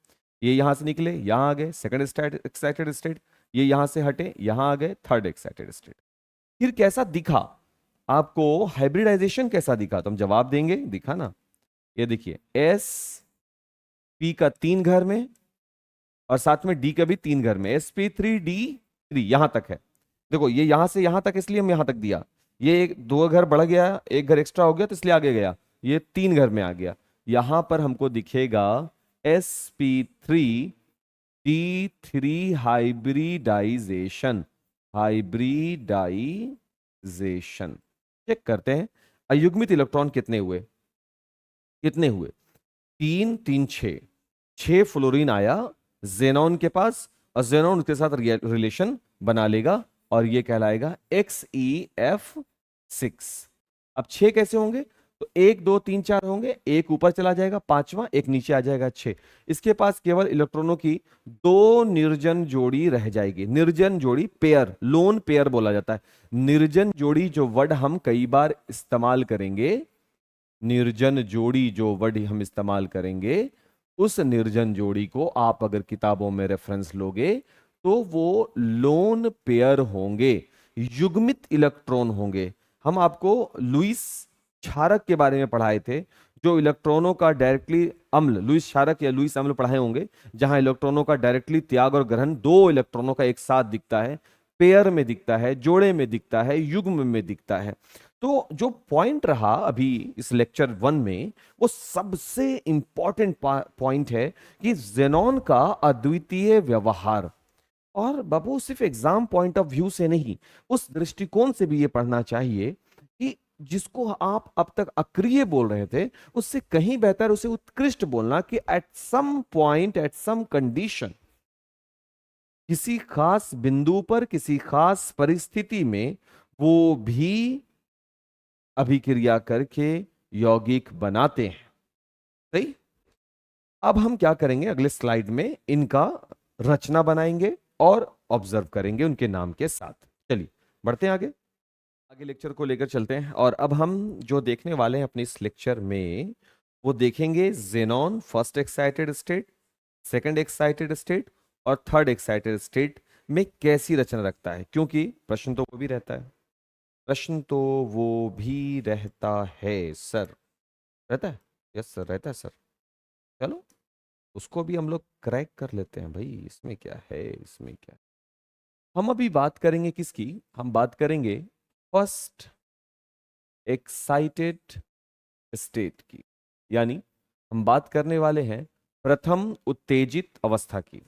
ये यहां से निकले, यहां आ गए सेकंड एक्साइटेड स्टेट। ये यहां से हटे, यहां आ गए थर्ड एक्साइटेड स्टेट। फिर कैसा दिखा आपको, हाइब्रिडाइजेशन कैसा दिखा, तो हम जवाब देंगे, दिखा ना। ये देखिए एस पी का 3 घर में और साथ में डी का भी 3 घर में, sp3d3 यहां तक है। देखो ये यहां से यहां तक, इसलिए हम यहां तक दिया। ये एक 2 घर बढ़ गया, एक घर एक्स्ट्रा हो गया तो इसलिए आगे गया, ये 3 घर में आ गया। यहां पर हमको दिखेगा sp3d3 हाइब्रिडाइजेशन। हाइब्रिडाइजेशन चेक करते हैं। अयुग्मित इलेक्ट्रॉन कितने हुए, कितने हुए, 3 3 6, 6 फ्लोरीन आया जेनॉन के पास, और जेनॉन उसके साथ रिलेशन बना लेगा और ये कहलाएगा XeF6। अब 6 कैसे होंगे, तो 1 2 3 4 होंगे, एक ऊपर चला जाएगा पांचवा, एक नीचे आ जाएगा 6। इसके पास केवल इलेक्ट्रॉनों की 2 निर्जन जोड़ी रह जाएगी। निर्जन जोड़ी, पेयर, लोन पेयर बोला जाता है। निर्जन जोड़ी जो वर्ड हम कई बार इस्तेमाल करेंगे, निर्जन जोड़ी जो वर्ड हम इस्तेमाल करेंगे, उस निर्जन जोड़ी को आप अगर किताबों में रेफरेंस लोगे तो वो लोन पेयर होंगे, युग्मित इलेक्ट्रॉन होंगे। हम आपको लुईस क्षारक के बारे में पढ़ाए थे, जो इलेक्ट्रॉनों का डायरेक्टली अम्ल, लुईस क्षारक या लुईस अम्ल पढ़ाए होंगे, जहां इलेक्ट्रॉनों का डायरेक्टली त्याग और ग्रहण 2 इलेक्ट्रॉनों का एक साथ दिखता है, पेयर में दिखता है, जोड़े में दिखता है, युग्म में दिखता है। तो जो पॉइंट रहा अभी इस लेक्चर 1 में, वो सबसे इंपॉर्टेंट पॉइंट है कि जेनॉन का अद्वितीय व्यवहार। और बाबू सिर्फ एग्जाम पॉइंट ऑफ व्यू से नहीं, उस दृष्टिकोण से भी ये पढ़ना चाहिए कि जिसको आप अब तक अक्रिय बोल रहे थे, उससे कहीं बेहतर उसे उत्कृष्ट बोलना, कि at some point, at some condition, किसी खास बिंदु पर, किसी खास परिस्थिति में वो भी अभिक्रिया करके यौगिक बनाते हैं। सही। अब हम क्या करेंगे, अगले स्लाइड में इनका रचना बनाएंगे और ऑब्जर्व करेंगे उनके नाम के साथ। चलिए बढ़ते हैं आगे, आगे लेक्चर को लेकर चलते हैं। और अब हम जो देखने वाले हैं अपने इस लेक्चर में, वो देखेंगे xenon first excited state, second excited state और थर्ड एक्साइटेड स्टेट में कैसी रचना रखता है। क्योंकि प्रश्न तो वो भी रहता है, प्रश्न तो वो भी रहता है सर, रहता है। यस सर, रहता है सर। चलो उसको भी हम लोग क्रैक कर लेते हैं भाई, इसमें क्या है, इसमें क्या है। हम अभी बात करेंगे किसकी, हम बात करेंगे फर्स्ट एक्साइटेड स्टेट की, यानी हम बात करने वाले हैं प्रथम उत्तेजित अवस्था की।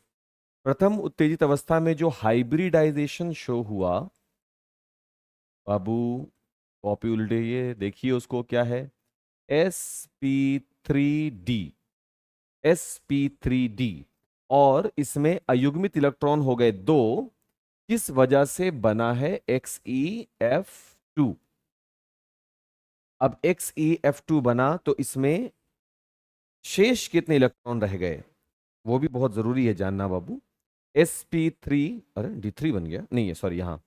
प्रथम उत्तेजित अवस्था में जो हाइब्रिडाइजेशन शो हुआ, बाबू कॉपी उल्टे, ये देखिए उसको क्या है, sp3d, sp3d, और इसमें अयुग्मित इलेक्ट्रॉन हो गए 2, किस वजह से बना है XeF2। अब XeF2 बना तो इसमें शेष कितने इलेक्ट्रॉन रह गए, वो भी बहुत जरूरी है जानना बाबू। sp3, अरे d3 बन गया, नहीं है सॉरी, यहाँ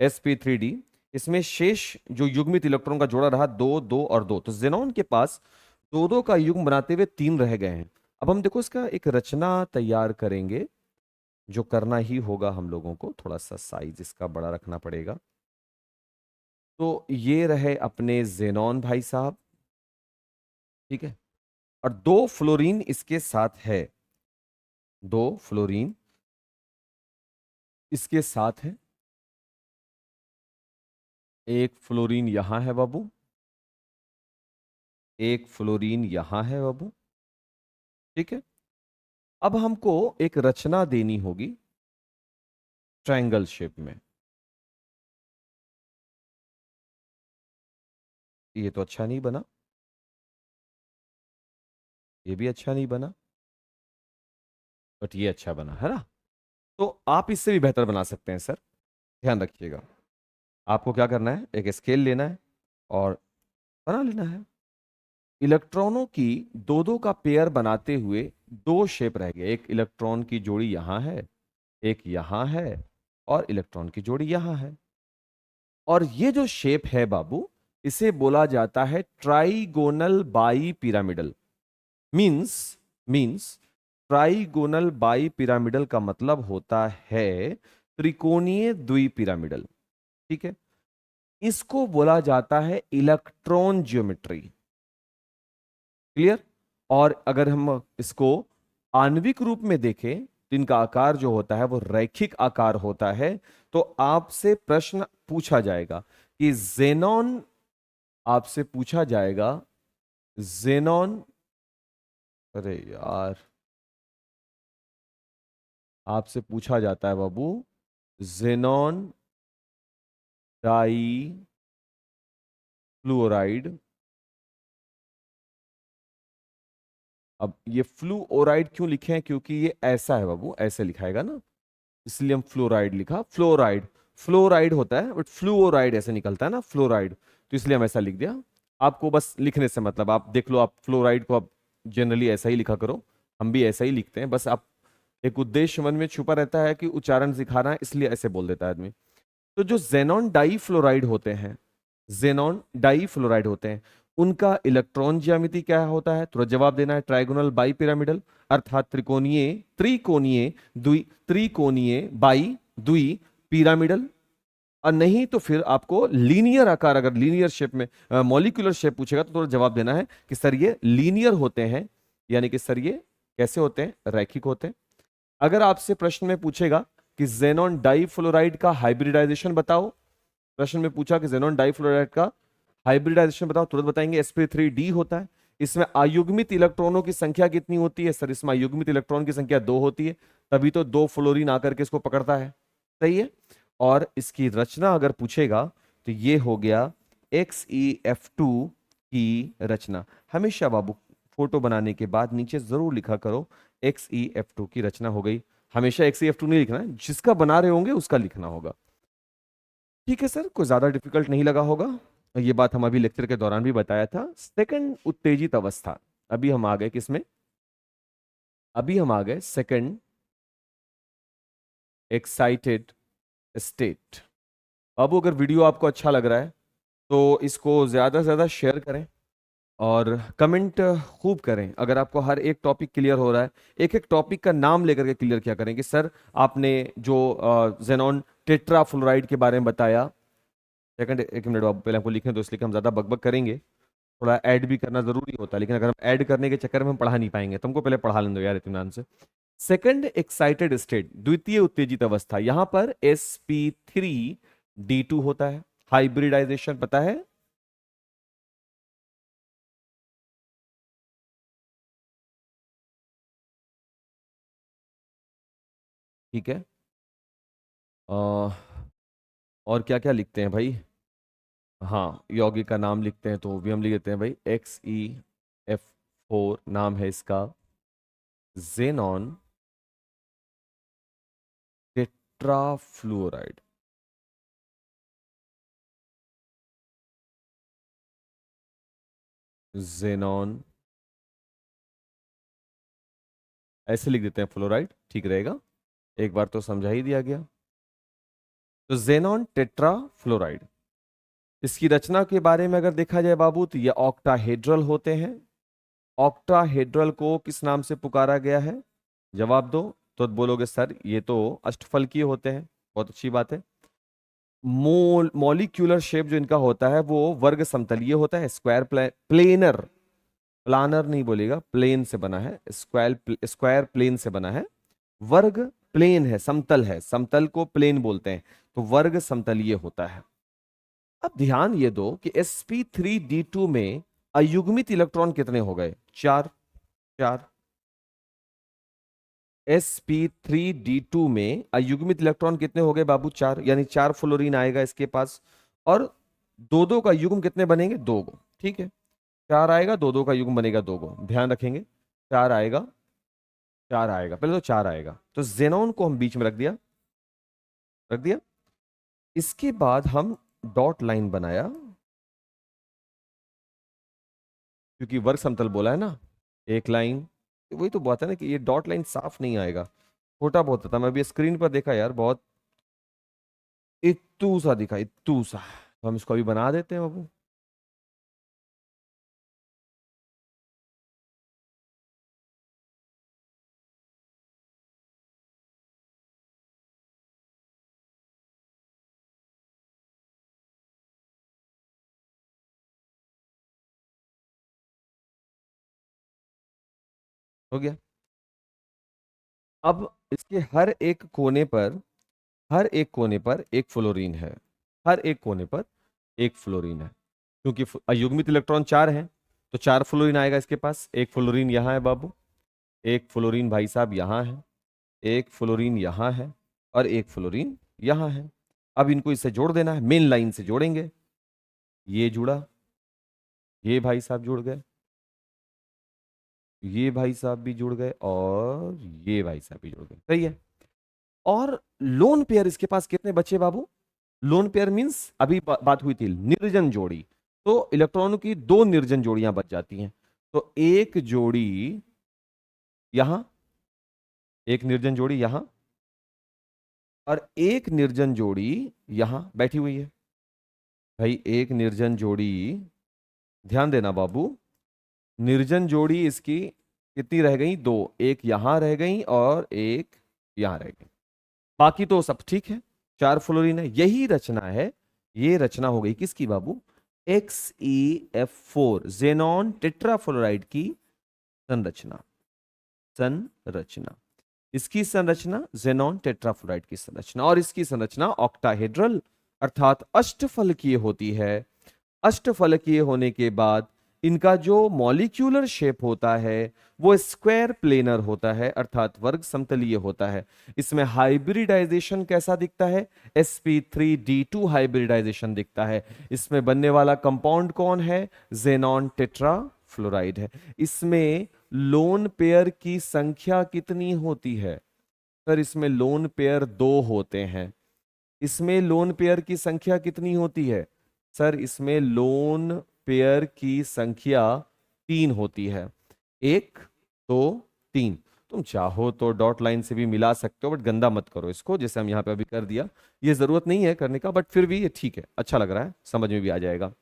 sp3d, इसमें शेष जो युग्मित इलेक्ट्रॉन का जोड़ा रहा 2 2 और 2, तो जेनॉन के पास 2 2 का युग्म बनाते हुए 3 रह गए हैं। अब हम देखो इसका एक रचना तैयार करेंगे, जो करना ही होगा हम लोगों को, थोड़ा सा साइज इसका बड़ा रखना पड़ेगा। तो ये रहे अपने जेनॉन भाई साहब, ठीक है, और 2 फ्लोरीन इसके साथ है, 2 फ्लोरीन इसके साथ है। एक फ्लोरीन यहां है बाबू, एक फ्लोरीन यहां है बाबू, ठीक है। अब हमको एक रचना देनी होगी ट्रायंगल शेप में। ये तो अच्छा नहीं बना, ये भी अच्छा नहीं बना, बट ये अच्छा बना है ना। तो आप इससे भी बेहतर बना सकते हैं सर, ध्यान रखिएगा। आपको क्या करना है, एक स्केल लेना है और बना लेना है। इलेक्ट्रॉनों की दो दो का पेयर बनाते हुए दो शेप रह गए, एक इलेक्ट्रॉन की जोड़ी यहां है, एक यहां है, और इलेक्ट्रॉन की जोड़ी यहां है। और ये जो शेप है बाबू, इसे बोला जाता है trigonal bi pyramidal. Means means trigonal bi pyramidal का मतलब होता है त्रिकोणीय द्विपिरामिडल। ठीक है, इसको बोला जाता है इलेक्ट्रॉन ज्योमेट्री। क्लियर। और अगर हम इसको आणविक रूप में देखें तो इनका आकार जो होता है वो रैखिक आकार होता है। तो आपसे प्रश्न पूछा जाएगा कि जेनॉन, आपसे पूछा जाएगा जेनॉन, अरे यार, आपसे पूछा जाता है बाबू जेनॉन डाई फ्लूओराइड। अब ये फ्लूओराइड क्यों लिखे हैं, क्योंकि ये ऐसा है बाबू, ऐसे लिखाएगा ना, इसलिए हम फ्लोराइड लिखा। फ्लोराइड, फ्लोराइड होता है बट फ्लूओराइड ऐसे निकलता है ना, फ्लोराइड, तो इसलिए हम ऐसा लिख दिया। आपको बस लिखने से मतलब, आप देख लो, आप फ्लोराइड को आप जनरली ऐसा ही लिखा करो, हम भी ऐसा ही लिखते हैं, बस आप एक उद्देश्य मन में छुपा रहता है कि उच्चारण सिखाना है, इसलिए ऐसे बोल देता है आदमी। तो जो जेनॉन डाई फ्लोराइड होते हैं, जेनॉन डाई फ्लोराइड होते हैं, उनका इलेक्ट्रॉन ज्यामिति क्या होता है, तुरंत जवाब देना है, ट्राइगोनल बाई पिरामिडल, अर्थात त्रिकोणीय, त्रिकोणीय द्वि, त्रिकोणीय बाई द्वि पिरामिडल। और नहीं तो फिर आपको लीनियर आकार, अगर लीनियर शेप में मॉलिक्यूलर शेप पूछेगा तो तुरंत जवाब देना है कि सर ये लीनियर होते हैं, यानी कि सर ये कैसे होते हैं, रैखिक होते हैं। अगर आपसे प्रश्न में पूछेगा कि जेनॉन डाइफ्लोराइड का हाइब्रिडाइजेशन बताओ, प्रश्न में पूछा कि जेनॉन डाइफ्लोराइड का हाइब्रिडाइजेशन बताओ, तुरंत बताएंगे sp3d होता है। इसमें अयुग्मित इलेक्ट्रॉनों की संख्या कितनी होती है, सर इसमें अयुग्मित इलेक्ट्रॉन की संख्या 2 होती है, तभी तो 2 फ्लोरीन आकर के इसको पकड़ता है। सही है। और इसकी रचना अगर पूछेगा तो ये हो गया XeF2 की रचना। हमेशा बाबू फोटो बनाने के बाद नीचे जरूर लिखा करो XeF2 की रचना हो गई। हमेशा XeF2 नहीं लिखना है, जिसका बना रहे होंगे उसका लिखना होगा। ठीक है सर, कोई ज्यादा डिफिकल्ट नहीं लगा होगा। ये बात हम अभी लेक्चर के दौरान भी बताया था। सेकंड उत्तेजित अवस्था, अभी हम आ गए किसमें, अभी हम आ गए सेकंड एक्साइटेड स्टेट। अब अगर वीडियो आपको अच्छा लग रहा है तो इसको ज्यादा से ज्यादा शेयर करें और कमेंट खूब करें। अगर आपको हर एक टॉपिक क्लियर हो रहा है, एक एक टॉपिक का नाम लेकर के क्लियर क्या करें कि सर आपने जो जेनॉन टेट्राफ्लोराइड के बारे में बताया। सेकंड, एक मिनट बाबू, पहले हमको लिखें, तो इसलिए कि हम ज्यादा बकबक करेंगे, थोड़ा ऐड भी करना जरूरी होता है, लेकिन अगर हम ऐड करने के चक्कर में हम पढ़ा नहीं पाएंगे, तुमको पहले पढ़ा लें दो यार इत्मीनान से। सेकंड एक्साइटेड स्टेट, द्वितीय उत्तेजित अवस्था, यहां पर sp3d2 होता है। हाइब्रिडाइजेशन पता है, ठीक है। अ, और क्या क्या लिखते हैं भाई, हाँ यौगिक का नाम लिखते हैं तो वो भी हम लिख देते हैं भाई, XeF4 नाम है इसका, जेनॉन टेट्राफ्लुओराइड। जेनॉन, ऐसे लिख देते हैं फ्लोराइड, ठीक रहेगा, एक बार तो समझा ही दिया गया। तो जेनॉन टेट्राफ्लोराइड, इसकी रचना के बारे में अगर देखा जाए बाबू तो ये ऑक्टाहेड्रल होते हैं। ऑक्टाहेड्रल को किस नाम से पुकारा गया है, जवाब दो। तो बोलोगे सर ये तो अष्टफलकीय होते हैं, बहुत अच्छी बात है। मॉलिक्यूलर शेप जो इनका होता है वो वर्ग समतलीय होता है, स्क्वायर प्लेनर, प्लानर नहीं बोलेगा, प्लेन से बना है, स्क्वायर प्लेन से बना है, वर्ग प्लेन है, समतल है, समतल को प्लेन बोलते हैं, तो वर्ग समतलीय होता है। अब ध्यान ये दो कि sp3d2 में अयुग्मित इलेक्ट्रॉन कितने हो गए, चार, चार। sp3d2 में अयुग्मित इलेक्ट्रॉन कितने हो गए बाबू, चार, यानी चार फ्लोरीन आएगा इसके पास। और दो दो का युग्म कितने बनेंगे, दो गो, ठीक है। चार आएगा, दो दो का युग्म बनेगा दो गो, ध्यान रखेंगे, चार आएगा, चार आएगा, पहले तो चार आएगा, तो जेनॉन को हम बीच में रख दिया, रख दिया। इसके बाद हम डॉट लाइन बनाया, क्योंकि वर्ग समतल बोला है ना, एक लाइन, वही तो बात है ना कि ये डॉट लाइन साफ नहीं आएगा, छोटा बहुत था। मैं अभी स्क्रीन पर देखा यार, बहुत इत्तू सा दिखा, इत्तू सा। तो हम इसको अभी बना देते हैं बाबू। हो गया। अब इसके हर एक कोने पर, हर एक कोने पर एक फ्लोरीन है, हर एक कोने पर एक फ्लोरीन है। क्योंकि अयुग्मित इलेक्ट्रॉन चार हैं, तो चार फ्लोरीन आएगा इसके पास। एक फ्लोरीन यहाँ है बाबू, एक फ्लोरीन भाई साहब यहाँ है, एक फ्लोरीन यहाँ है, और एक फ्लोरीन यहाँ है। अब इनको इससे जोड़ देना है, मेन लाइन से जोड़ेंगे। ये जुड़ा, ये भाई साहब जुड़ गए, ये भाई साहब भी जुड़ गए, और ये भाई साहब भी जुड़ गए। सही है। और लोन पेयर इसके पास कितने बचे बाबू? लोन पेयर मींस अभी बात हुई थी निर्जन जोड़ी, तो इलेक्ट्रॉनों की दो निर्जन जोड़ियां बच जाती हैं। तो एक जोड़ी यहां, एक निर्जन जोड़ी यहां, और एक निर्जन जोड़ी यहां बैठी हुई है। भाई एक निर्जन जोड़ी, ध्यान देना बाबू, निर्जन जोड़ी इसकी कितनी रह गई? दो। एक यहां रह गई और एक यहां रह गई, बाकी तो सब ठीक है। चार फ्लोरीन है, यही रचना है। ये रचना हो गई किसकी बाबू? XeF4 जेनॉन टेट्राफ्लोराइड की संरचना। संरचना, इसकी संरचना जेनॉन टेट्राफ्लोराइड की संरचना, और इसकी संरचना ऑक्टाहेड्रल अर्थात अष्टफलकीय होती है। अष्टफलकीय होने के बाद इनका जो मॉलिक्यूलर शेप होता है वो स्क्वायर प्लेनर होता है, अर्थात वर्ग समतलीय होता है। इसमें हाइब्रिडाइजेशन कैसा दिखता है? sp3d2 हाइब्रिडाइजेशन दिखता है। इसमें बनने वाला कंपाउंड कौन है? जेनॉन टेट्राफ्लोराइड है। इसमें लोन पेयर की संख्या कितनी होती है? सर इसमें लोन पेयर दो होते हैं। इसमें लोन पेयर की संख्या कितनी होती है? सर इसमें लोन पेयर की संख्या तीन होती है। एक, दो, तीन। तुम चाहो तो डॉट लाइन से भी मिला सकते हो, बट गंदा मत करो इसको, जैसे हम यहाँ पे अभी कर दिया। ये जरूरत नहीं है करने का, बट फिर भी ये ठीक है, अच्छा लग रहा है, समझ में भी आ जाएगा।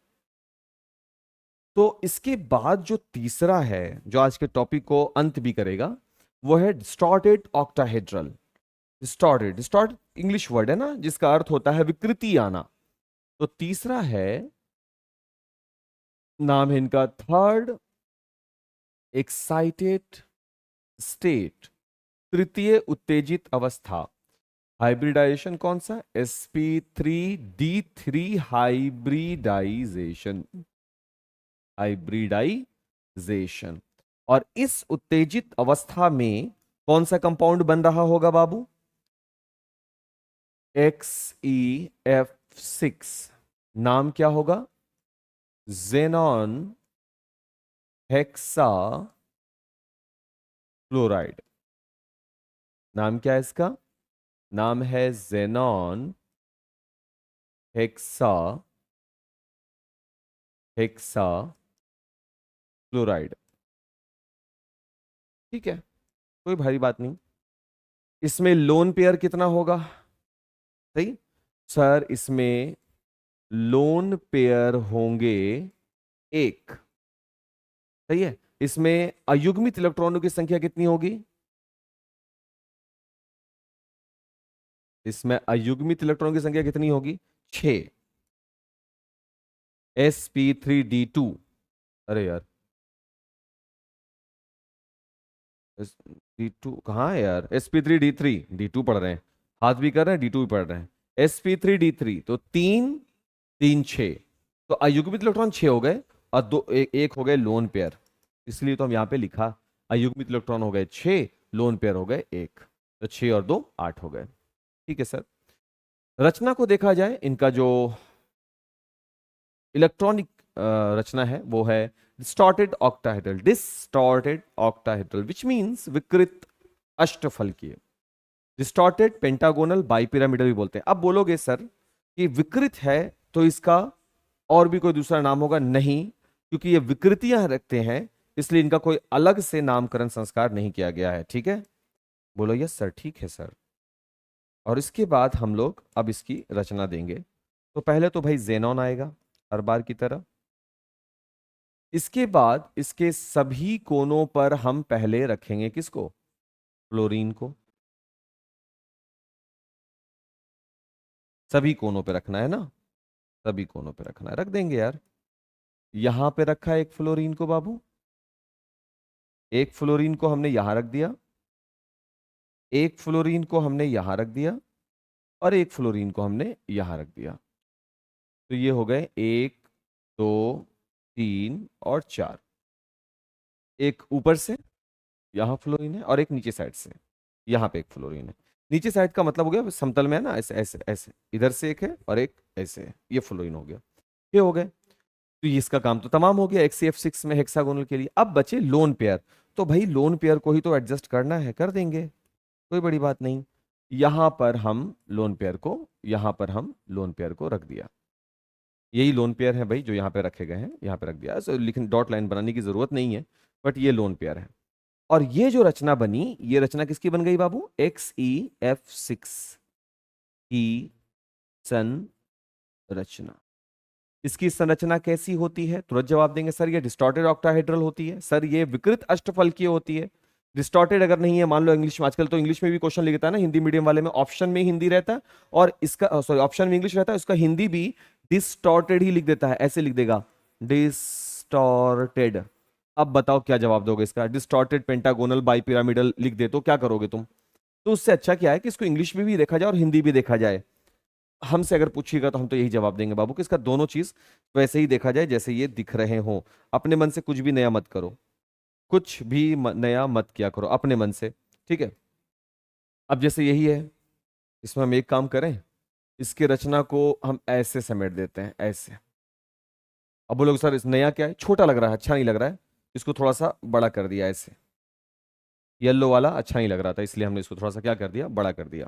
तो इसके बाद जो तीसरा है, जो आज के टॉपिक को अंत भी करेगा, वो है distorted octahedral. Distorted, distort English word है ना, जिसका अर्थ होता है विकृति आना। तो तीसरा है, नाम है इनका थर्ड एक्साइटेड स्टेट, तृतीय उत्तेजित अवस्था। हाइब्रिडाइजेशन कौन सा? sp3d3 hybridisation, hybridisation. और इस उत्तेजित अवस्था में कौन सा कंपाउंड बन रहा होगा बाबू? XeF6। नाम क्या होगा? Xenon hexa fluoride. नाम क्या है इसका? नाम है जेनॉन हेक्सा, हेक्सा फ्लोराइड। ठीक है, कोई भारी बात नहीं। इसमें लोन पेयर कितना होगा? सही सर, इसमें लोन पेयर होंगे एक। सही है। इसमें अयुग्मित इलेक्ट्रॉनों की संख्या कितनी होगी? इसमें अयुग्मित इलेक्ट्रॉनों की संख्या कितनी होगी? 6। sp3d2, अरे यार D2 कहाँ है यार? sp3d3, D2 पढ़ रहे हैं, हाथ भी कर रहे हैं, D2 भी पढ़ रहे हैं। sp3d3 तो तीन, तीन छः, तो अयुग्मित इलेक्ट्रॉन 6 हो गए, और दो एक हो गए लोन पेयर। इसलिए तो हम यहाँ पे लिखा अयुग्मित इलेक्ट्रॉन हो गए 6, लोन पेयर हो गए एक, तो 6 और 2 8 हो गए। ठीक है सर। रचना को देखा जाए, इनका जो इलेक्ट्रॉनिक रचना है वो है distorted octahedral, distorted octahedral which means विकृत अष्टफलकीय। डिस्टॉर्टेड पेंटागोनल बाइपिरामिडल भी बोलते हैं। अब बोलोगे सर कि विकृत है तो इसका और भी कोई दूसरा नाम होगा? नहीं, क्योंकि ये विकृतियां रखते हैं, इसलिए इनका कोई अलग से नामकरण संस्कार नहीं किया गया है। ठीक है, बोलो यस सर, ठीक है सर। और इसके बाद हम लोग अब इसकी रचना देंगे। तो पहले तो भाई जेनॉन आएगा हर बार की तरह। इसके बाद इसके सभी कोनों पर हम पहले रखेंगे किसको? फ्लोरीन को। सभी कोनों पे रखना है ना, सभी कोनों पे रखना है, रख देंगे यार। यहां पे रखा है एक फ्लोरीन को बाबू, एक फ्लोरीन को हमने यहां रख दिया, एक फ्लोरीन को हमने यहां रख दिया, और एक फ्लोरीन को हमने यहां रख दिया। तो ये हो गए 1 2 3 और 4। एक ऊपर से यहां फ्लोरीन है, और एक नीचे साइड से यहां पे एक फ्लोरीन है। नीचे साइड का मतलब हो गया समतल में है ना, ऐसे ऐसे ऐसे, इधर से एक है और एक ऐसे है, ये फ्लोरीन हो गया। ये हो गए, तो ये इसका काम तो तमाम हो गया XCF6 में हेक्सागोनल के लिए। अब बचे लोन पेयर। तो भाई लोन पेयर को ही तो एडजस्ट करना है, कर देंगे, कोई बड़ी बात नहीं। यहां पर हम लोन पेयर को, यहां पर हम लोन पेयर को रख दिया। यही लोन पेयर है भाई जो यहाँ पे रखे गए हैं, यहाँ पे रख दिया। लेकिन डॉट लाइन बनाने की जरूरत नहीं है, बट ये लोन पेयर है। और ये जो रचना बनी, ये रचना किसकी बन गई बाबू? XEF6 की संरचना। इसकी संरचना कैसी होती है? तुरंत जवाब देंगे सर ये डिस्टॉर्टेड ऑक्टाहेड्रल होती है, सर ये विकृत अष्टफलकीय होती है। डिस्टॉर्टेड अगर नहीं है, मान लो इंग्लिश में, आजकल तो इंग्लिश में भी क्वेश्चन लिखता है ना, हिंदी मीडियम वाले में ऑप्शन में हिंदी रहता है, और इसका सॉरी ऑप्शन में इंग्लिश रहता है, उसका हिंदी भी डिस्टॉर्टेड ही लिख देता है, ऐसे लिख देगा डिस्टॉर्टेड। अब बताओ क्या जवाब दोगे इसका? डिस्टॉर्टेड पेंटागोनल बाइपिरामिडल लिख दे तो क्या करोगे तुम? तो उससे अच्छा क्या है कि इसको इंग्लिश में भी देखा जाए और हिंदी भी देखा जाए। हमसे अगर पूछिएगा तो हम तो यही जवाब देंगे बाबू कि इसका दोनों चीज वैसे ही देखा जाए जैसे ये दिख रहे हो। अपने मन से कुछ भी नया मत करो, कुछ भी नया मत किया करो अपने मन से, ठीक है। अब जैसे यही है, इसमें हम एक काम करें, इसकी रचना को हम ऐसे समेट देते हैं, ऐसे। अब बोलोगे सर इस नया क्या है, छोटा लग रहा है, अच्छा नहीं लग रहा है, इसको थोड़ा सा बड़ा कर दिया ऐसे। येलो वाला अच्छा नहीं लग रहा था, इसलिए हमने इसको थोड़ा सा क्या कर दिया, बड़ा कर दिया,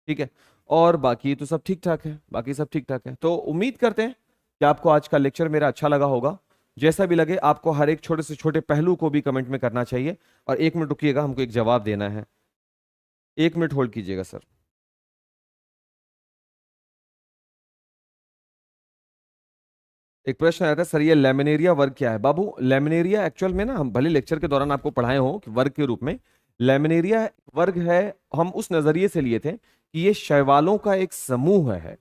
ठीक है। और बाकी तो सब ठीक ठाक है, बाकी सब ठीक ठाक है। तो उम्मीद करते हैं कि आपको आज का लेक्चर मेरा अच्छा लगा होगा। जैसा भी लगे, आपको हर एक छोटे से छोटे पहलू को भी कमेंट में करना चाहिए। और 1 मिनट रुकिएगा, हमको एक जवाब देना है। 1 मिनट होल्ड कीजिएगा सर। एक प्रश्न आया था सर, ये लेमिनेरिया वर्ग क्या है? बाबू लेमिनेरिया एक्चुअल में ना, हम भले लेक्चर के दौरान आपको पढ़ाए हो कि वर्ग के रूप में, लेमिनेरिया वर्ग है, हम उस नजरिए से लिए थे कि ये शैवालों का एक समूह है।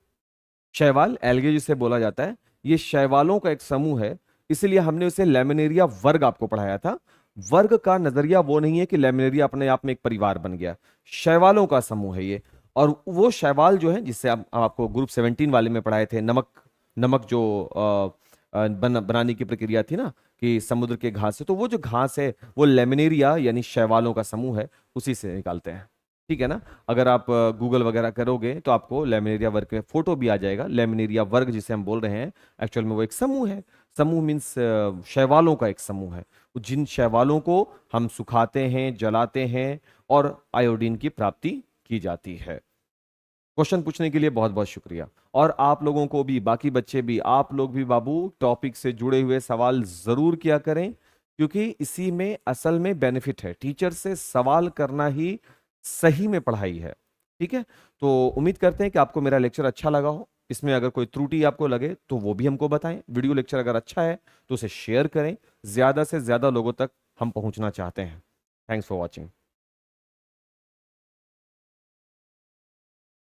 शैवाल एल्गे जिसे बोला जाता है, ये शैवालों का एक समूह है, इसलिए हमने उसे लेमिनेरिया वर्ग आपको पढ़ाया था। वर्ग का नजरिया वो नहीं है कि लेमिनेरिया अपने आप में एक परिवार बन गया, शैवालों का समूह है ये। और वो शैवाल जो है, जिससे आपको ग्रुप 17 वाले में पढ़ाए थे, नमक, नमक जो बनाने की प्रक्रिया थी ना, कि समुद्र के घास से, तो वो जो घास है वो लेमिनेरिया यानी शैवालों का समूह है, उसी से निकालते हैं, ठीक है ना। अगर आप गूगल वगैरह करोगे तो आपको लेमिनेरिया वर्ग में फोटो भी आ जाएगा। लेमिनेरिया वर्ग जिसे हम बोल रहे हैं, एक्चुअल में वो एक समूह है। समूह मीन्स शैवालों का एक समूह है, जिन शैवालों को हम सुखाते हैं, जलाते हैं, और आयोडीन की प्राप्ति की जाती है। क्वेश्चन पूछने के लिए बहुत बहुत शुक्रिया। और आप लोगों को भी, बाकी बच्चे भी, आप लोग भी बाबू टॉपिक से जुड़े हुए सवाल जरूर किया करें, क्योंकि इसी में असल में बेनिफिट है। टीचर से सवाल करना ही सही में पढ़ाई है, ठीक है। तो उम्मीद करते हैं कि आपको मेरा लेक्चर अच्छा लगा हो। इसमें अगर कोई त्रुटि आपको लगे तो वो भी हमको बताएं। वीडियो लेक्चर अगर अच्छा है तो उसे शेयर करें, ज्यादा से ज्यादा लोगों तक हम पहुंचना चाहते हैं। Thanks for watching.